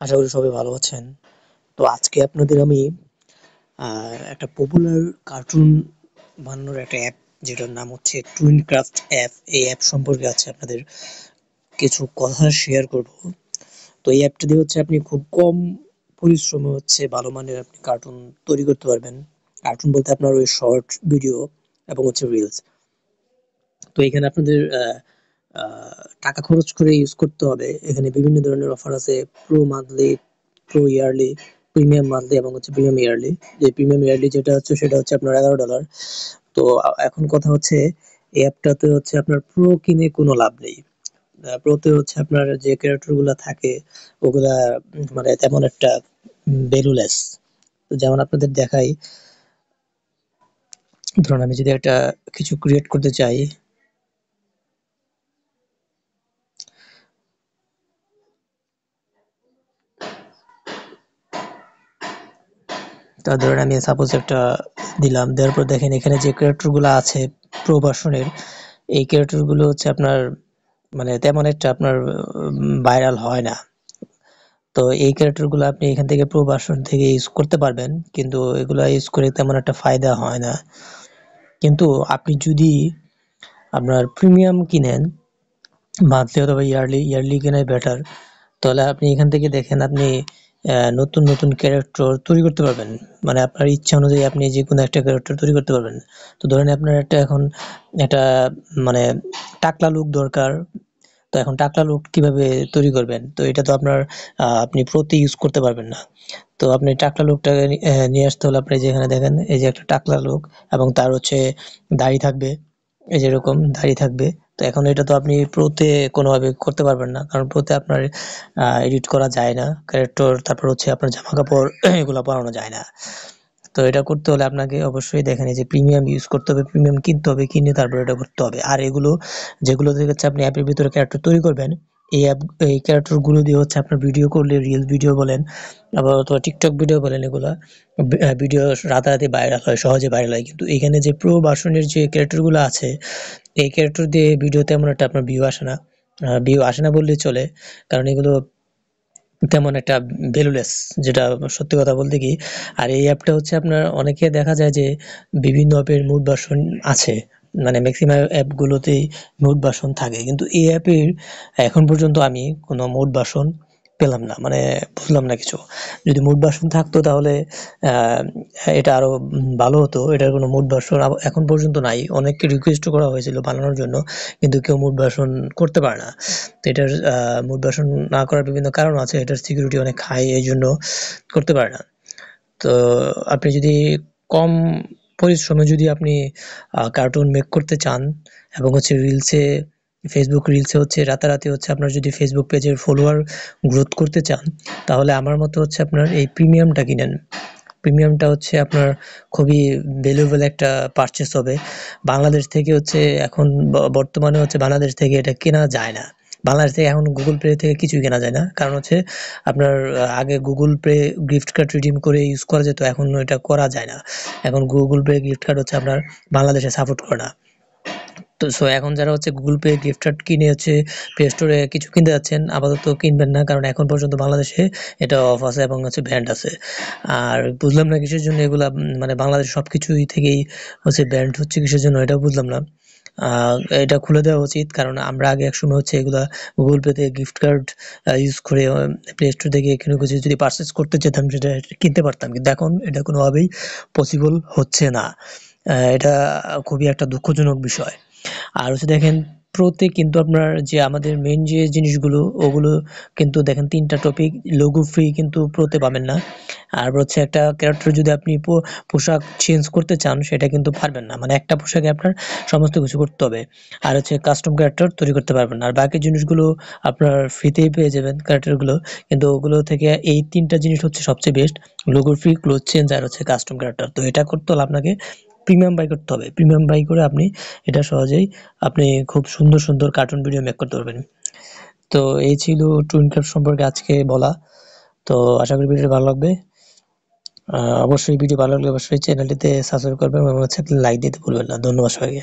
আশা করি সবাই ভালো আছেন। তো আজকে আপনাদের আমি একটা পপুলার কার্টুন বানানোর একটা অ্যাপ যেটার নাম হচ্ছে টুইনক্রাফট অ্যাপ। এই অ্যাপ সম্পর্কে আছে আপনাদের কিছু কথা শেয়ার করব। তো এই অ্যাপটা দিয়ে হচ্ছে আপনি খুব কম পরিশ্রমে হচ্ছে ভালো মানের আপনি কার্টুন তৈরি করতে পারবেন। কার্টুন বলতে আপনার ওই শর্ট ভিডিও এবং হচ্ছে রিলস। তো এখানে আপনাদের টাকা খরচ করে ইউজ করতে হবে। এখানে বিভিন্ন ধরনের অফার আছে। Pro monthly, pro yearly, premium monthly এবং হচ্ছে প্রিমিয়াম ইয়ারলি। যে প্রিমিয়াম ইয়ারলি যেটা হচ্ছে সেটা হচ্ছে আপনার $11। তো এখন কথা হচ্ছে এই অ্যাপটাতে হচ্ছে আপনার প্রো কিনে কোনো লাভ নেই। প্রোতে হচ্ছে আপনার যে ক্যারেক্টার গুলা থাকে ওগুলা মানে তেমন একটা ভ্যালুলেস। তো যেমন আপনাদের দেখাই, ধরুন আমি যদি একটা কিছু ক্রিয়েট করতে চাই, তা ধরেন আমি সাপোজ একটা দিলাম, দেওয়ার পর দেখেন এখানে যে ক্যারেক্টার গুলো আছে প্রো ভার্সনের, এই ক্যারেক্টার গুলো হচ্ছে আপনার মানে তেমন একটা আপনার ভাইরাল হয় না। তো এই ক্যারেক্টার গুলো আপনি এখান থেকে প্রো ভার্সন থেকে ইউজ করতে পারবেন, কিন্তু এগুলা ইউজ করে তেমন একটা ফায়দা হয় না। কিন্তু আপনি যদি আপনার প্রিমিয়াম কিনেন, মান্থলি অথবা ইয়ারলি, ইয়ারলি কেনাই বেটার। তাহলে আপনি এখান থেকে দেখেন আপনি নতুন নতুন ক্যারেক্টার তৈরি করতে পারবেন। মানে আপনার ইচ্ছা অনুযায়ী আপনি যেকোনো একটা ক্যারেক্টার তৈরি করতে পারবেন। তো ধরেন আপনার একটা এখন একটা মানে টাকলা লুক দরকার। তো এখন টাকলা লুক কিভাবে তৈরি করবেন? তো এটা তো আপনার আপনি প্রোতে ইউজ করতে পারবেন না। তো আপনি টাকলা লুকটাকে নিয়ে আসতে হলে আপনি যেখানে দেখেন এই যে একটা টাকলা লুক এবং তার হচ্ছে দাড়ি থাকবে। এই যে এরকম দাড়ি থাকবে। তো এখন এটা তো আপনি প্রোতে কোনোভাবে করতে পারবেন না। কারণ প্রোতে আপনার এডিট করা যায় না। ক্যারেক্টার তারপর হচ্ছে আপনার জামাকাপড় এগুলা পরানো যায় না। তো এটা করতে হলে আপনাকে অবশ্যই দেখেন এই যে প্রিমিয়াম ইউজ করতে হবে, প্রিমিয়াম কিনতে হবে, কিনে তারপর এটা করতে হবে। আর এগুলো যেগুলো থেকে হচ্ছে আপনি অ্যাপের ভিতরে ক্যারেক্টার তৈরি করবেন, এই অ্যাপ এই ক্যারেক্টার গুলো দিয়ে হচ্ছে আপনার ভিডিও করলে রিল ভিডিও বলেন, আবার অথবা টিকটক ভিডিও বলেন, এগুলা ভিডিও রাতারাতি ভাইরাল হয়, সহজে ভাইরাল হয়। কিন্তু এখানে যে প্রো ভার্সনের যে ক্যারেক্টার গুলো আছে, এই ক্যারেক্টার দিয়ে ভিডিও তেমন একটা আপনার ভিউ আসে না। ভিউ আসে না বললেই চলে। কারণ এগুলো তেমন একটা ভ্যালুলেস, যেটা সত্যি কথা বলতে কি। আর এই অ্যাপটা হচ্ছে আপনার অনেকে দেখা যায় যে বিভিন্ন অ্যাপের মুড ভার্সন আছে, মানে ম্যাক্সিমাম অ্যাপগুলোতেই মুড ভার্সন থাকে, কিন্তু এই অ্যাপের এখন পর্যন্ত আমি কোনো মুড ভার্সন পেলাম না, মানে বুঝলাম না কিছু। যদি মুড ভার্সন থাকতো তাহলে আহ, এটা আরো ভালো হতো। এটার কোনো মুড ভার্সন এখন পর্যন্ত নাই। অনেককে রিকোয়েস্ট করা হয়েছিল বানানোর জন্য, কিন্তু কেউ মুড ভার্সন করতে পারে না। তো এটার মুড ভার্সন না করার বিভিন্ন কারণ আছে। এটার সিকিউরিটি অনেক হাই, এই জন্য করতে পারে না। তো আপনি যদি কম পরিশ্রমে যদি আপনি কার্টুন মেক করতে চান এবং হচ্ছে রিলসে, ফেসবুক রিলসে হচ্ছে রাতারাতি হচ্ছে আপনার যদি ফেসবুক পেজের ফলোয়ার গ্রোথ করতে চান, তাহলে আমার মতে হচ্ছে আপনার এই প্রিমিয়ামটা কিনেন। প্রিমিয়ামটা হচ্ছে আপনার খুবই ভ্যালুয়েবল একটা পারচেজ হবে। বাংলাদেশ থেকে হচ্ছে এখন বর্তমানে হচ্ছে বাংলাদেশ থেকে এটা কেনা যায় না। বাংলাদেশ থেকে এখন গুগল পে থেকে কিছুই কেনা যায় না। কারণ হচ্ছে আপনার আগে Google pay gift card redeem করে ইউজ করা যেত, এখন এটা করা যায় না। এখন গুগল পে গিফট কার্ড হচ্ছে আপনার বাংলাদেশে সাপোর্ট করে না। তো সো এখন যারা হচ্ছে গুগল পে গিফট কার্ড কিনে হচ্ছে প্লে স্টোরে কিছু কিনতে যাচ্ছেন, আপাতত কিনবেন না, কারণ এখন পর্যন্ত বাংলাদেশে এটা অফ আছে এবং হচ্ছে ব্যান্ড আছে। আর বুঝলাম না কিসের জন্য এগুলা মানে বাংলাদেশ সবকিছুই থেকেই হচ্ছে ব্যান্ড হচ্ছে কিসের জন্য, এটাও বুঝলাম না। এটা খুলে দেওয়া উচিত, কারণ আমরা আগে একসময় হচ্ছে এগুলা গুগল পেতে গিফট কার্ড ইউজ করে প্লে স্টোর থেকে কোনো কিছু যদি পারচেস করতে যেতাম সেটা কিনতে পারতাম, কিন্তু এখন এটা কোনোভাবেই পসিবল হচ্ছে না। এটা খুবই একটা দুঃখজনক বিষয়। আর হচ্ছে দেখেন প্রোতে কিন্তু আপনার যে আমাদের মেইন যে জিনিসগুলো ওগুলো কিন্তু দেখেন ৩টা টপিক লোগো ফ্রি কিন্তু প্রোতে পাবেন না। আর হচ্ছে একটা ক্যারেক্টার যদি আপনি পোশাক চেঞ্জ করতে চান সেটা কিন্তু পারবেন না, মানে একটা পোশাকে আপনার সমস্ত কিছু করতে হবে। আর হচ্ছে কাস্টম ক্যারেক্টার তৈরি করতে পারবেন না। আর বাকি জিনিসগুলো আপনার ফ্রিতেই পেয়ে যাবেন ক্যারেক্টারগুলো। কিন্তু ওগুলো থেকে এই ৩টা জিনিস হচ্ছে সবচেয়ে best: logo free, cloth change আর হচ্ছে কাস্টম ক্যারেক্টার। তো এটা করতে হলে আপনাকে প্রিমিয়াম বাই করতে হবে। প্রিমিয়াম বাই করে আপনি এটা সহজেই আপনি খুব সুন্দর সুন্দর কার্টুন ভিডিও মেক করতে পারবেন। তো এই ছিল টুইনক্রাফট সম্পর্কে আজকে বলা। তো আশা করি ভিডিওটি ভালো লাগবে। অবশ্যই ভিডিও ভালো লাগলে অবশ্যই চ্যানেলটিতে সাবস্ক্রাইব করবেন এবং হচ্ছে লাইক দিতে ভুলবেন না। ধন্যবাদ সবাইকে।